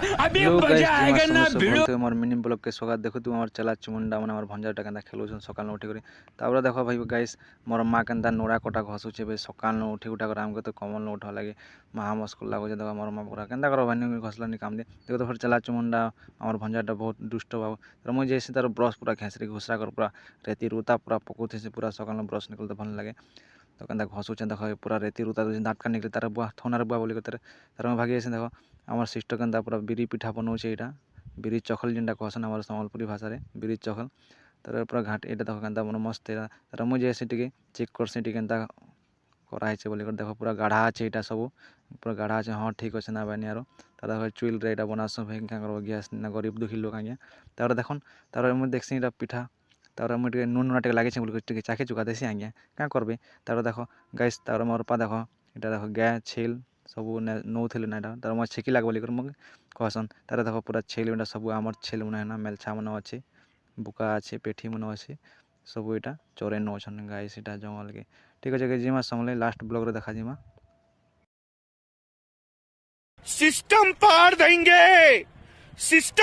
hello guys जिमा समस्या बोलते मोर मिनी ब्लॉग के स्वागत देखो तुम हमर चला चमुंडा मन हमर भंजाटा केंदा खेलुछन सकाल उठी करी तापर देखो भाई गाइस मोर मां केंदा नोड़ा कोटा घसुचे बे सकाल उठी उठा कर हमके तो कमल उठा लागे महा मुश्किल लागो जे देखो मोर मां पूरा केंदा करो भाई घसला नि काम दे देखो तो फिर चला चमुंडा हमर भंजाटा बहुत दुष्ट बाबू तर मु जैसे तार ब्रश पूरा खेसरी घुसरा कर पूरा रेती रूता पूरा पकोथे से पूरा सकाल ब्रश निकलते भल लागे तो केंदा घसुचे देखो पूरा रेती रूता दाँत निकले तार बुआ थोनार बुआ बोली तार तार भागी आसे देखो आमर सिस्टर केंदा पूरा बिरी पिठा बनाऊे एटा बिरी चखल जेनटा कहसन आमर सम्बलपुरी भाषा रे बिरी चखल तार पूरा घाट एटा देखो केंदा मन मस्त एटा तार मुझे ऐसे टिके चेक करसे टिके केंता करा है बोली देखो पूरा गाढ़ा अच्छे एटा सब पूरा गाढ़ा अच्छे हाँ ठीक अच्छे ना बानी आरो तार देखो चुइल रे एटा बनास भाई क्या करो गैस ना गरीब दुखी लोक आज्ञा तार देखन तार मुझे देखसी एटा पिठा तार मुझे नुन नुना टे लगे बोली टिके चाखे चुका देसी आज्ञा क्या करबे तार देखो गाइस तार मोर पा देखो एटा देखो गाय छेल सब नौले ना तार मैं छेकी लाग बोली मुझे कहसन तार देखो पूरा छेल मेटा सब आमर छेल मन है मेलछा मन अच्छे बुका अच्छे पेठी मन अच्छे सब यहाँ चोरे नौन गाइस एटा जंगल के ठीक अच्छे जिमा समले लास्ट ब्लॉग रे देखा जिमा सिस्टम पार देंगे सिस्टम